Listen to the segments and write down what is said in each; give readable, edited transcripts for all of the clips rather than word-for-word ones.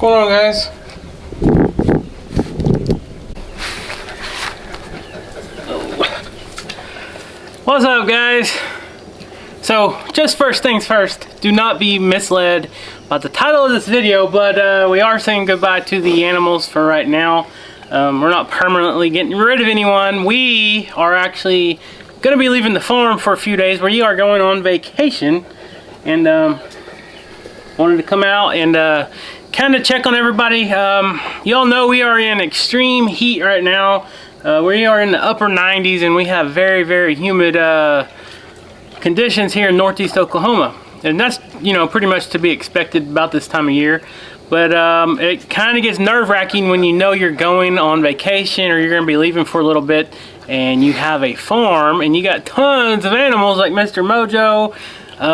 going on, guys? What's up, guys? So, just first things first, do not be misled by the title of this video, but we are saying goodbye to the animals for right now. We're not permanently getting rid of anyone. We are actually going to be leaving the farm for a few days. We are going on vacation, and wanted to come out and kind of check on everybody. Y'all know we are in extreme heat right now. We are in the upper 90s, and we have very, very humid conditions here in northeast Oklahoma, and that's, you know, pretty much to be expected about this time of year. But it kind of gets nerve-wracking when you know you're going on vacation or you're going to be leaving for a little bit, and you have a farm and you got tons of animals like Mr. Mojo.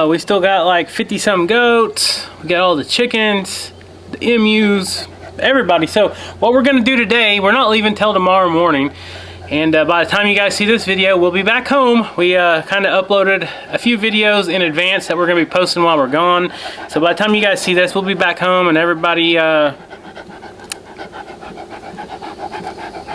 We still got like 50-some goats. We got all the chickens, the emus, everybody. So what we're going to do today, we're not leaving till tomorrow morning. And by the time you guys see this video, we'll be back home. We kind of uploaded a few videos in advance that we're going to be posting while we're gone. So by the time you guys see this, we'll be back home, and everybody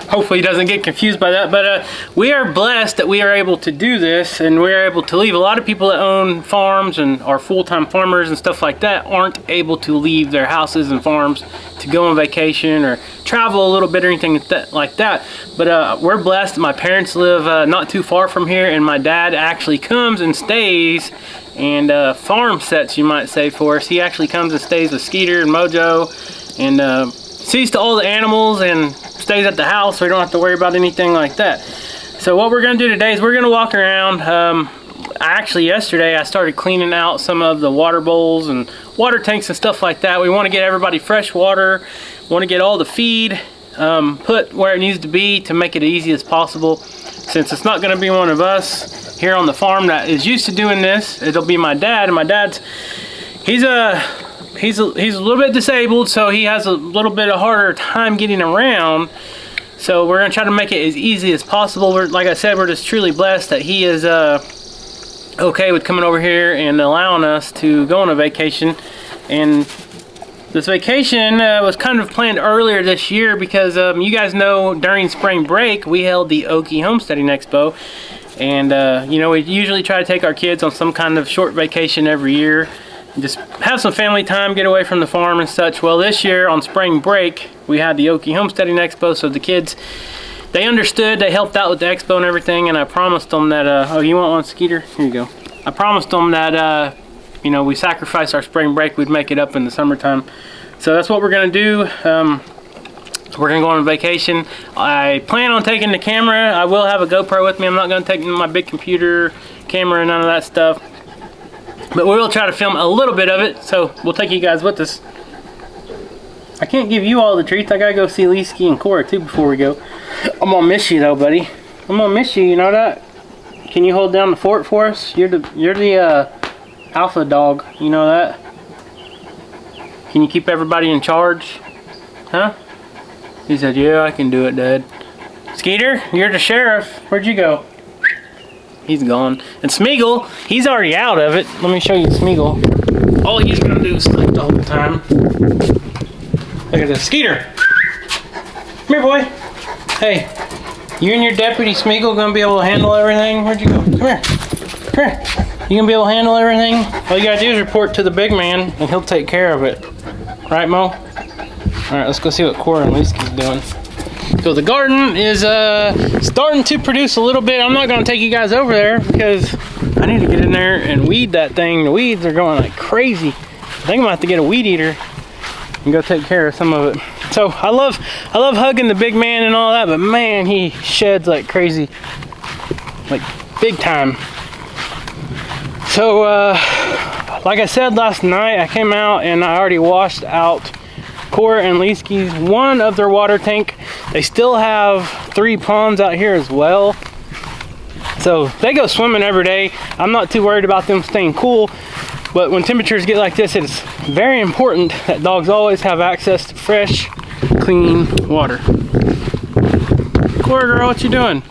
hopefully doesn't get confused by that. But we are blessed that we are able to do this, and we are able to leave. A lot of people that own farms and are full-time farmers and stuff like that aren't able to leave their houses and farms to go on vacation or travel a little bit or anything like that. But we're blessed. My parents live not too far from here, and my dad actually comes and stays and farm sets, you might say, for us. He actually comes and stays with Skeeter and Mojo, and sees to all the animals and stays at the house, so we don't have to worry about anything like that. So what we're going to do today is we're going to walk around. Actually, yesterday I started cleaning out some of the water bowls and water tanks and stuff like that. We want to get everybody fresh water, want to get all the feed put where it needs to be to make it as easy as possible. Since it's not going to be one of us here on the farm that is used to doing this, it'll be my dad. And my dad's, he's a little bit disabled, so he has a little bit of harder time getting around. So we're going to try to make it as easy as possible. Like I said, we're just truly blessed that he is okay with coming over here and allowing us to go on a vacation. And this vacation was kind of planned earlier this year because you guys know during spring break we held the Okie Homesteading Expo, and you know, we usually try to take our kids on some kind of short vacation every year, just have some family time, get away from the farm and such. Well, this year on spring break we had the Okie Homesteading Expo, so the kids, they understood, they helped out with the expo and everything, and I promised them that oh, you want one, Skeeter? Here you go. I promised them that you know, we sacrificed our spring break, we'd make it up in the summertime. So that's what we're gonna do. We're gonna go on vacation. I plan on taking the camera. I will have a GoPro with me. I'm not gonna take my big computer camera and none of that stuff, but we will try to film a little bit of it, so we'll take you guys with us. I can't give you all the treats. I gotta go see Leesky and Cora too before we go. I'm gonna miss you though, buddy. I'm gonna miss you, you know that? Can you hold down the fort for us? You're the alpha dog, you know that? Can you keep everybody in charge? Huh? He said, yeah, I can do it, Dad. Skeeter, you're the sheriff. Where'd you go? He's gone. And Smeagol, he's already out of it. Let me show you Smeagol. All he's gonna do is sleep the whole time. Look at this. Skeeter! Come here, boy. Hey, you and your deputy Smeagol gonna be able to handle everything? Where'd you go? Come here. Come here. You gonna be able to handle everything? All you gotta do is report to the big man, and he'll take care of it. Right, Mo? Alright, let's go see what Cora and Leesky's doing. So the garden is starting to produce a little bit. I'm not gonna take you guys over there because I need to get in there and weed that thing. The weeds are going like crazy. I think I'm gonna have to get a weed eater and go take care of some of it. So I love hugging the big man and all that, but man, he sheds like crazy, like big time. So like I said last night, I came out and I already washed out Cora and Leesky's one of their water tank. They still have 3 ponds out here as well, so they go swimming every day. I'm not too worried about them staying cool, but when temperatures get like this, it's very important that dogs always have access to fresh, clean water. Cora girl, what you doing?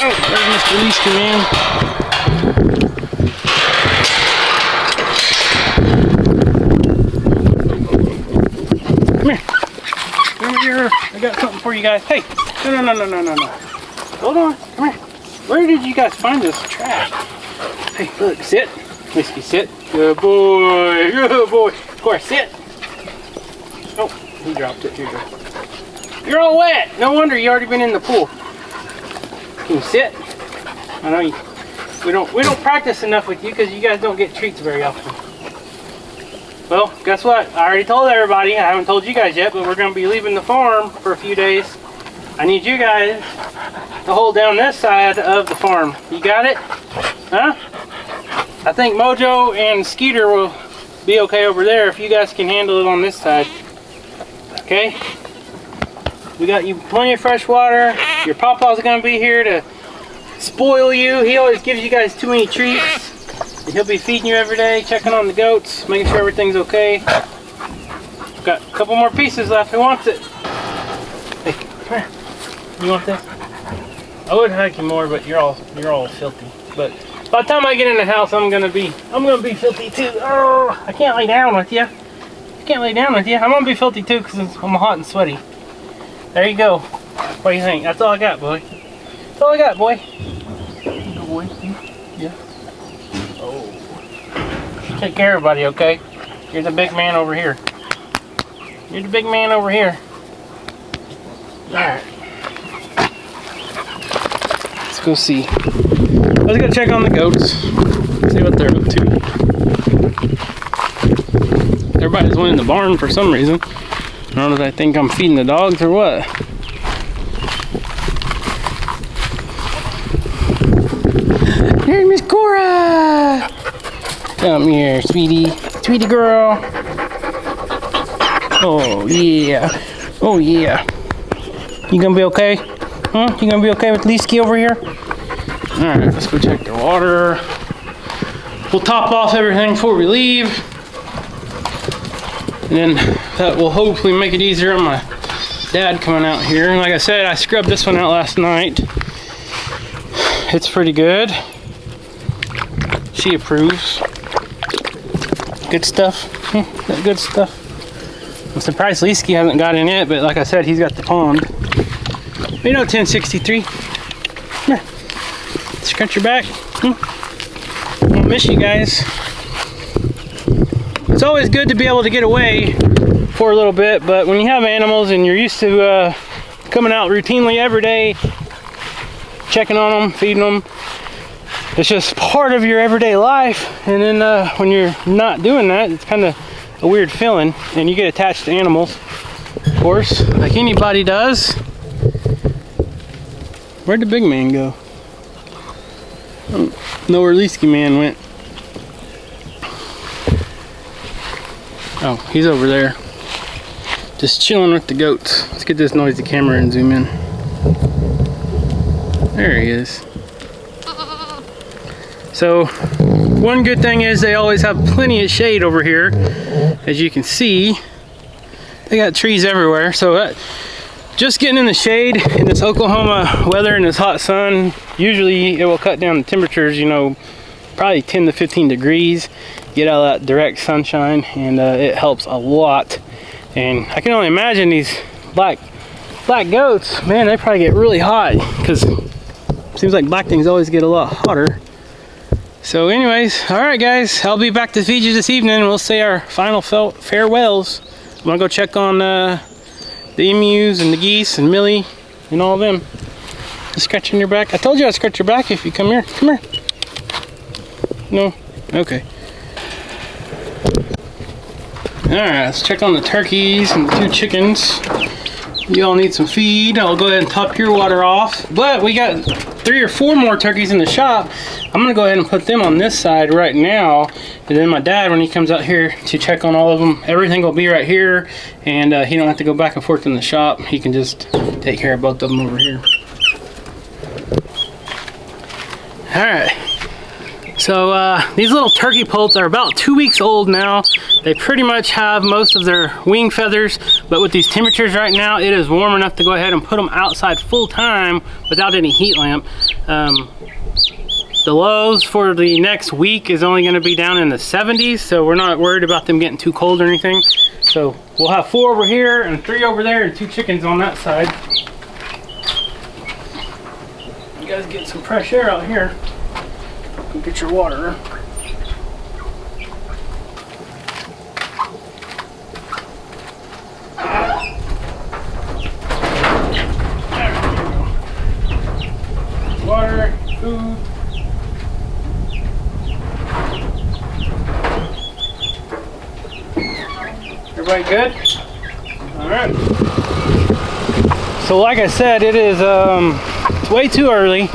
Oh, there's Mr. Leesky, man. I got something for you guys. Hey, no. Hold on, come here. Where did you guys find this trash? Hey, look, sit. Whiskey, sit. Good boy, good boy. Of course, sit. Oh, he dropped it. Here you go. You're all wet. No wonder you already been in the pool. Can you sit? I know you. We don't practice enough with you because you guys don't get treats very often. Well, guess what? I already told everybody. I haven't told you guys yet, but we're going to be leaving the farm for a few days. I need you guys to hold down this side of the farm. You got it? Huh? I think Mojo and Skeeter will be okay over there if you guys can handle it on this side. Okay? We got you plenty of fresh water. Your papa's going to be here to spoil you. He always gives you guys too many treats. And he'll be feeding you every day, checking on the goats, making sure everything's okay. Got a couple more pieces left. Who wants it? Hey, come here. You want this? I would hike you more, but you're all filthy. But by the time I get in the house, I'm gonna be filthy too. Oh, I can't lay down with you. I can't lay down with you. I'm gonna be filthy too because I'm hot and sweaty. There you go. What do you think? That's all I got, boy. That's all I got, boy. Good boy. Yeah. Oh. Take care, everybody. Okay. You're the big man over here. You're the big man over here. All right. Let's go see. Let's go check on the goats. See what they're up to. Everybody's went in the barn for some reason. I don't know if they think I'm feeding the dogs or what. Here's Miss Cora! Come here, sweetie. Sweetie girl. Oh, yeah. Oh, yeah. You gonna be okay? Huh? You gonna be okay with Leesky over here? Alright, let's go check the water. We'll top off everything before we leave. And then that will hopefully make it easier on my dad coming out here. And like I said, I scrubbed this one out last night. It's pretty good. She approves. Good stuff. Good stuff. I'm surprised Leesky hasn't got in it, but like I said, he's got the pond. You know, 1063. Come here. Scratch your back. I'll miss you guys. It's always good to be able to get away for a little bit, but when you have animals and you're used to coming out routinely every day, checking on them, feeding them, it's just part of your everyday life. And then when you're not doing that, it's kind of a weird feeling, and you get attached to animals, of course, like anybody does. Where'd the big man go? I don't know where Leesky man went. Oh, he's over there. Just chilling with the goats. Let's get this noisy camera and zoom in. There he is. So, one good thing is they always have plenty of shade over here. As you can see, they got trees everywhere. So just getting in the shade in this Oklahoma weather and this hot sun, usually it will cut down the temperatures, you know, probably 10 to 15 degrees. Get out of that direct sunshine, and it helps a lot. And I can only imagine these black goats, man, they probably get really hot because it seems like black things always get a lot hotter. So anyways, all right guys, I'll be back to feed you this evening, and we'll say our final farewells. I'm gonna go check on the emus and the geese and Millie and all of them. Just scratching your back. I told you I'd scratch your back if you come here. Come here. No? Okay. Alright, let's check on the turkeys and the 2 chickens. You all need some feed. I'll go ahead and top your water off. But we got 3 or 4 more turkeys in the shop. I'm going to go ahead and put them on this side right now. And then my dad, when he comes out here to check on all of them, everything will be right here. And he don't have to go back and forth in the shop. He can just take care of both of them over here. Alright. So these little turkey poults are about 2 weeks old now. They pretty much have most of their wing feathers, but with these temperatures right now, it is warm enough to go ahead and put them outside full time without any heat lamp. The lows for the next week is only going to be down in the 70s, so we're not worried about them getting too cold or anything. So we'll have 4 over here and 3 over there and 2 chickens on that side. You guys get some fresh air out here. Go get your water. Water, food. Everybody good? All right. So like I said, it is it's way too early.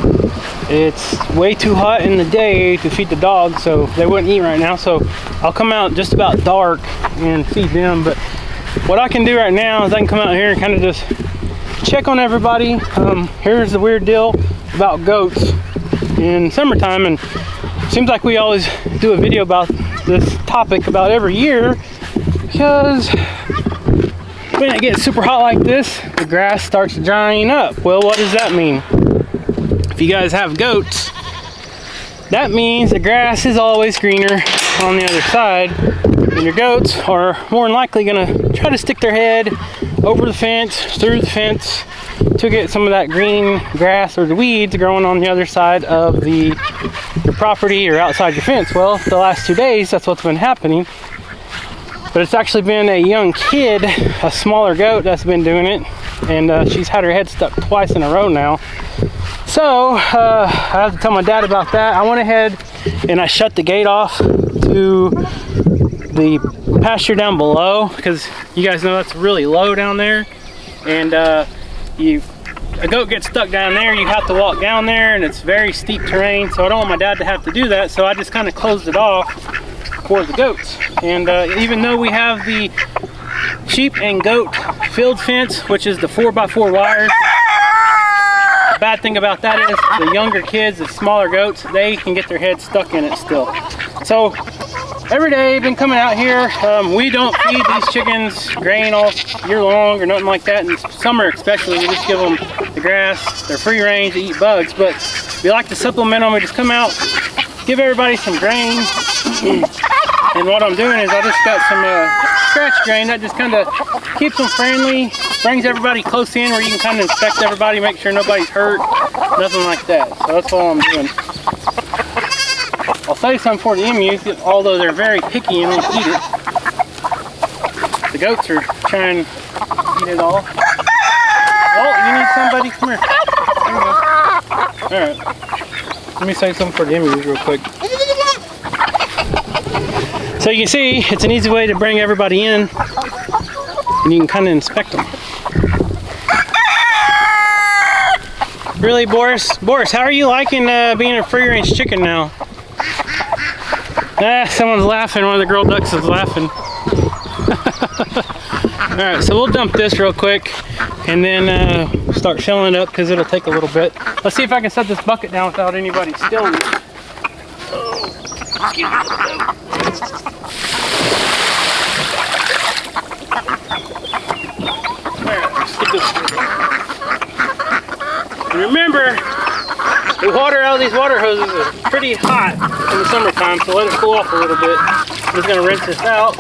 It's way too hot in the day to feed the dogs, so they wouldn't eat right now. So I'll come out just about dark and feed them. But what I can do right now is I can come out here and kind of just check on everybody. Here's the weird deal about goats in summertime, and it seems like we always do a video about this topic about every year, because when it gets super hot like this, the grass starts drying up. Well, what does that mean? If you guys have goats, that means the grass is always greener on the other side, and your goats are more than likely gonna try to stick their head over the fence, through the fence, to get some of that green grass or the weeds growing on the other side of your property or outside your fence. Well, the last 2 days, that's what's been happening. But it's actually been a young kid, a smaller goat, that's been doing it. And she's had her head stuck twice in a row now. So I have to tell my dad about that. I went ahead and I shut the gate off to the pasture down below, because you guys know that's really low down there. And a goat gets stuck down there, you have to walk down there, and it's very steep terrain. So I don't want my dad to have to do that. So I just kind of closed it off for the goats. And even though we have the sheep and goat field fence, which is the 4x4 wires, the bad thing about that is the younger kids, the smaller goats, they can get their heads stuck in it still. So every day I've been coming out here. We don't feed these chickens grain all year long or nothing like that. In summer especially, we just give them the grass. They're free range to eat bugs, but we like to supplement them. We just come out, give everybody some grain. And what I'm doing is I just got some scratch grain that just kind of keeps them friendly, brings everybody close in where you can kind of inspect everybody, make sure nobody's hurt, nothing like that. So that's all I'm doing. I'll say something for the emus, although they're very picky and won't eat it. The goats are trying to eat it all. Oh, you need somebody? Come here. There you go. Alright. Let me say something for the emus real quick. So you can see, it's an easy way to bring everybody in, and you can kind of inspect them. Really, Boris? Boris, how are you liking being a free-range chicken now? Someone's laughing. One of the girl ducks is laughing. Alright, so we'll dump this real quick, and then start filling it up, because it'll take a little bit. Let's see if I can set this bucket down without anybody stealing it. Excuse me. And remember, the water out of these water hoses is pretty hot in the summertime, so let it cool off a little bit. I'm just gonna rinse this out.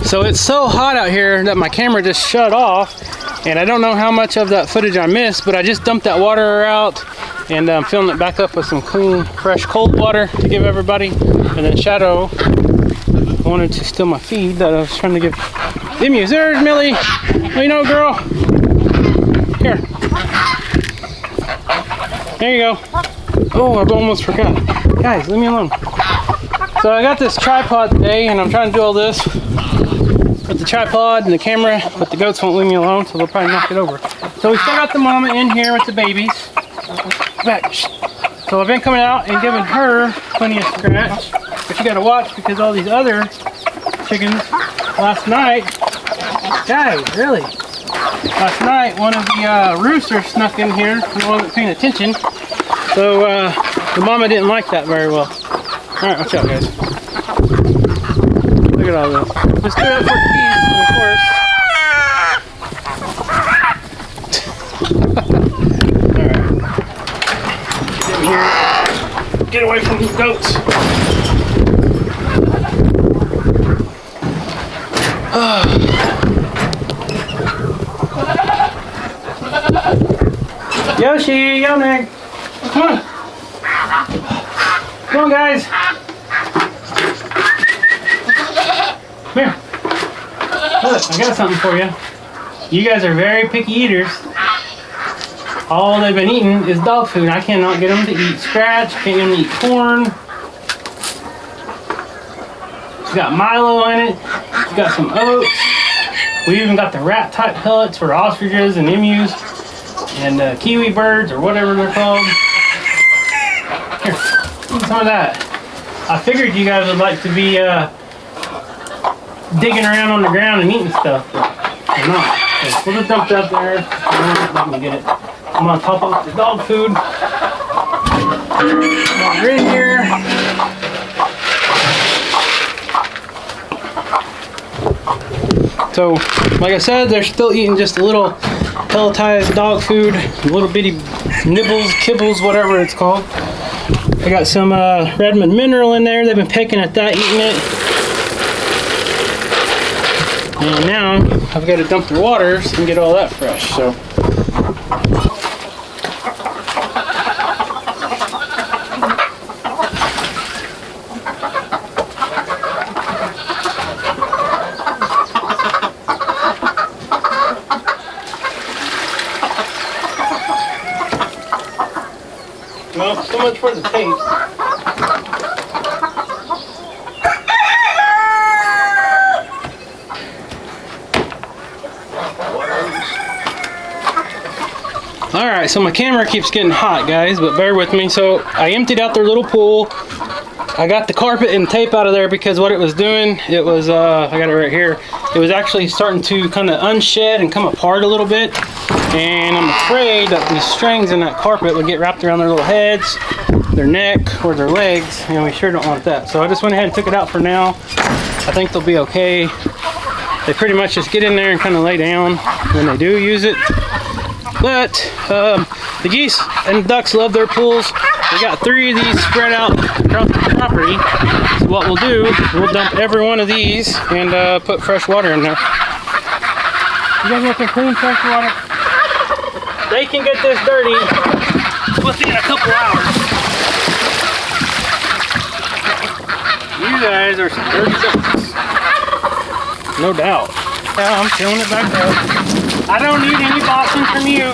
So it's so hot out here that my camera just shut off, and I don't know how much of that footage I missed, but I just dumped that water out, and I'm filling it back up with some clean, fresh, cold water to give everybody. And then Shadow wanted to steal my feed that I was trying to give the emus. There's Millie. Well, you know, girl. Here. There you go. Oh, I almost forgot. Guys, leave me alone. So I got this tripod today, and I'm trying to do all this with the tripod and the camera, but the goats won't leave me alone, so they'll probably knock it over. So we still got the mama in here with the babies. Back. So I've been coming out and giving her plenty of scratch, but you gotta watch, because all these other chickens last night, guys, really? Last night, one of the roosters snuck in here and wasn't paying attention, so the mama didn't like that very well. All right, watch out, guys. Look at all this. Just do that for peace, of course. All right. Get in here. get away from these goats. Yoshi, Yonig, come on. Come on, guys. Come here. Look, I got something for you. You guys are very picky eaters. All they've been eating is dog food. I cannot get them to eat scratch. Can't get them to eat corn. It's got Milo in it. It's got some oats. We even got the rat type pellets for ostriches and emus and kiwi birds or whatever they're called. Here, eat some of that. I figured you guys would like to be digging around on the ground and eating stuff, but they're not. So we'll just dump it up there. Let me get it. I'm gonna top off the dog food. While we're in here. So, like I said, they're still eating just a little pelletized dog food, little bitty nibbles, kibbles, whatever it's called. I got some Redmond mineral in there. They've been pecking at that, eating it. And now I've got to dump their waters and get all that fresh. So. Well, so much for the taste. Alright, so my camera keeps getting hot, guys, but bear with me. So I emptied out their little pool. I got the carpet and tape out of there because what it was doing, it was, I got it right here, it was actually starting to kind of unshed and come apart a little bit. And I'm afraid that these strings in that carpet would get wrapped around their little heads, their neck, or their legs, and we sure don't want that. So I just went ahead and took it out for now. I think they'll be okay. They pretty much just get in there and kind of lay down when they do use it. But the geese and the ducks love their pools. We got 3 of these spread out across the property. So what we'll do, we'll dump every one of these and put fresh water in there. You guys want some clean fresh water? They can get this dirty within a couple hours. You guys are some dirty ducks. No doubt. Yeah, I'm filling it back up. I don't need any bossing from you.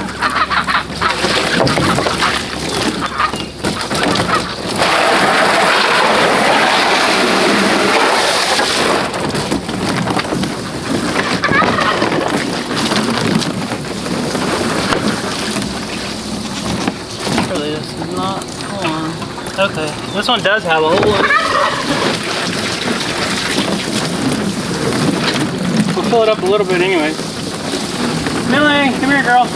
Surely this is not on. Okay, this one does have a hole in it. We'll fill it up a little bit anyway. Millie, come here, girl.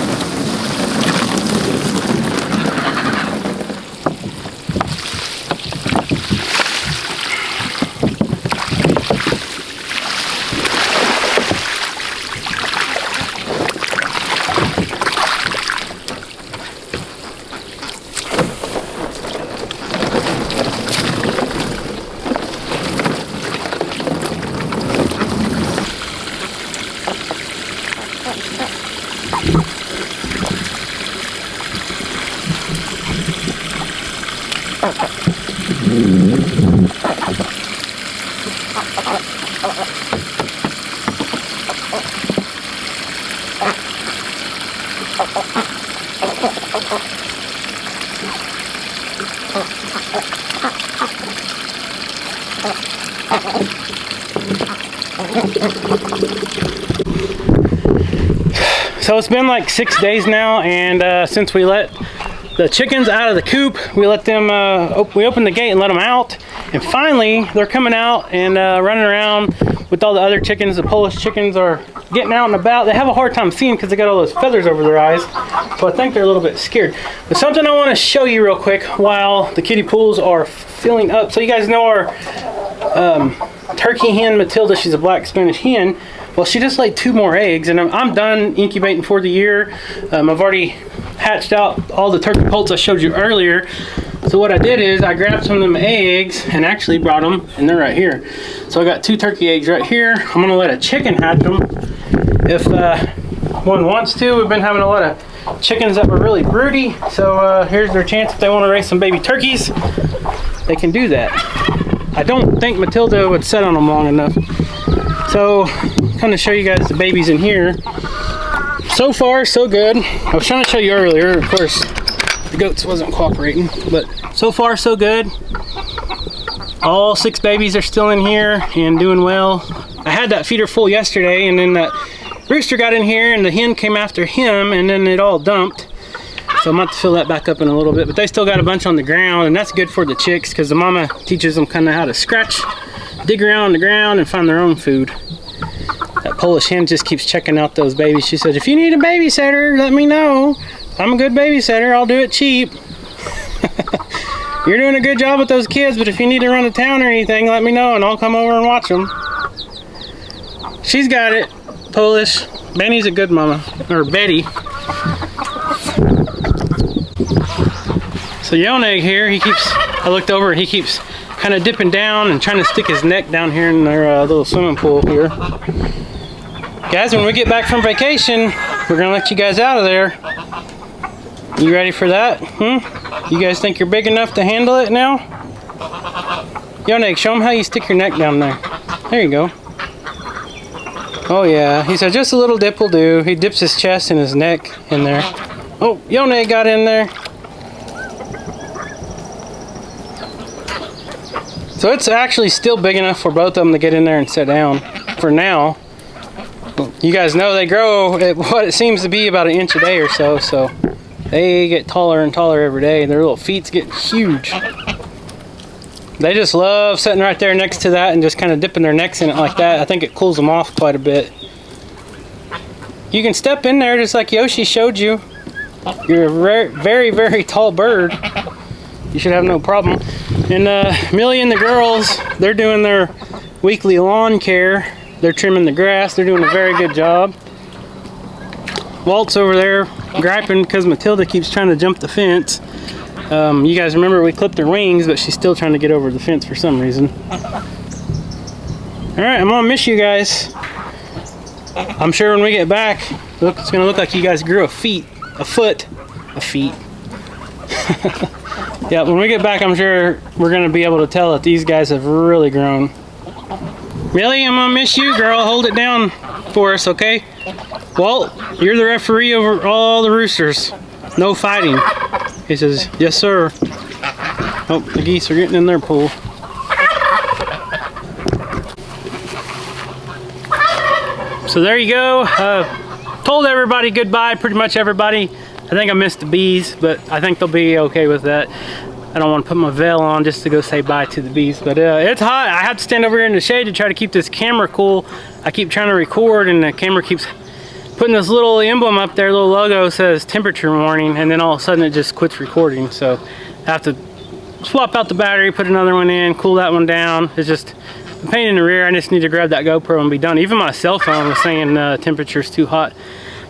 So it's been like 6 days now, and since we let the chickens out of the coop, we let them, we opened the gate and let them out, and finally they're coming out and running around with all the other chickens. The Polish chickens are getting out and about. They have a hard time seeing because they got all those feathers over their eyes, so I think they're a little bit scared. But something I want to show you real quick while the kiddie pools are filling up. So you guys know our turkey hen Matilda, she's a black Spanish hen. Well, she just laid 2 more eggs, and I'm done incubating for the year. I've already hatched out all the turkey poults I showed you earlier. So what I did is I grabbed some of them eggs and actually brought them, and they're right here. So I got 2 turkey eggs right here. I'm gonna let a chicken hatch them if one wants to. We've been having a lot of chickens that were really broody, so here's their chance if they want to raise some baby turkeys, they can do that. I don't think Matilda would sit on them long enough. So kind of show you guys the babies in here. So far so good. I was trying to show you earlier, of course the goats wasn't cooperating, but so far so good. All 6 babies are still in here and doing well. I had that feeder full yesterday, and then that rooster got in here and the hen came after him, and then it all dumped. So I'm going to have to fill that back up in a little bit, but they still got a bunch on the ground, and that's good for the chicks because the mama teaches them kind of how to scratch, dig around on the ground, and find their own food. That Polish hen just keeps checking out those babies. She said, if you need a babysitter, let me know. I'm a good babysitter, I'll do it cheap. You're doing a good job with those kids, but if you need to run to town or anything, let me know and I'll come over and watch them. She's got it, Polish. Benny's a good mama, or Betty. So Yoneg here, I looked over and he keeps kind of dipping down and trying to stick his neck down here in their little swimming pool here. Guys, when we get back from vacation, we're gonna let you guys out of there. You ready for that? You guys think you're big enough to handle it now? Yoneg, show them how you stick your neck down there. There you go. Oh yeah, he said just a little dip will do. He dips his chest and his neck in there. Oh, Yoneg got in there. So it's actually still big enough for both of them to get in there and sit down for now. You guys know they grow at what it seems to be about 1 inch a day or so, so they get taller and taller every day. Their little feet's getting huge. They just love sitting right there next to that and just kind of dipping their necks in it like that. I think it cools them off quite a bit. You can step in there just like Yoshi showed you. You're a very, very, very tall bird. You should have no problem. And Millie and the girls, they're doing their weekly lawn care. They're trimming the grass. They're doing a very good job. Walt's over there griping because Matilda keeps trying to jump the fence. You guys remember we clipped her wings, but she's still trying to get over the fence for some reason. Alright, I'm gonna miss you guys. I'm sure when we get back, it's gonna look like you guys grew a feet. Yeah, when we get back, I'm sure we're gonna be able to tell that these guys have really grown. Really? I'm gonna miss you, girl. Hold it down for us, okay? Walt, you're the referee over all the roosters. No fighting. He says, yes, sir. Oh, the geese are getting in their pool. So there you go. Told everybody goodbye, pretty much everybody. I think I missed the bees, but I think they'll be okay with that. I don't want to put my veil on just to go say bye to the bees, but it's hot. I have to stand over here in the shade to try to keep this camera cool. I keep trying to record and the camera keeps putting this little emblem up there, little logo says temperature warning, and then all of a sudden it just quits recording. So I have to swap out the battery, put another one in, cool that one down. It's just a pain in the rear. I just need to grab that GoPro and be done. Even my cell phone was saying temperature's too hot.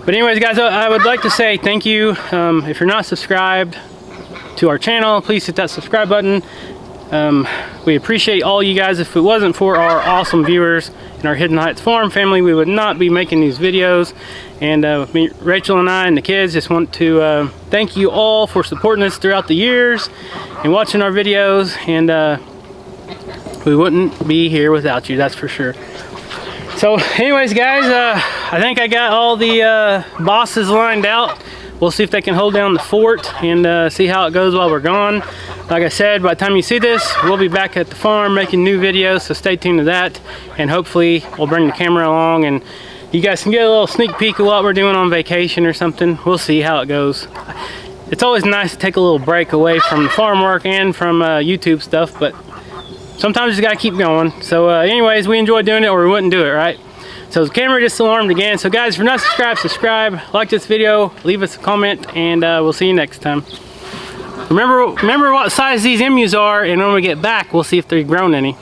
But anyways, guys, I would like to say thank you. If you're not subscribed to our channel, please hit that subscribe button. We appreciate all you guys. If it wasn't for our awesome viewers and our Hidden Heights Farm family, we would not be making these videos. And Rachel and I and the kids just want to thank you all for supporting us throughout the years and watching our videos. And we wouldn't be here without you, that's for sure. So anyways, guys, I think I got all the bosses lined out. We'll see if they can hold down the fort and see how it goes while we're gone. Like I said, by the time you see this, we'll be back at the farm making new videos, so stay tuned to that. And hopefully we'll bring the camera along and you guys can get a little sneak peek of what we're doing on vacation or something. We'll see how it goes. It's always nice to take a little break away from the farm work and from YouTube stuff, but sometimes you just gotta keep going. So anyways, we enjoy doing it or we wouldn't do it, right? So the camera just alarmed again. So guys, if you're not subscribed, subscribe, like this video, leave us a comment, and we'll see you next time. Remember what size these emus are, and when we get back, we'll see if they've grown any.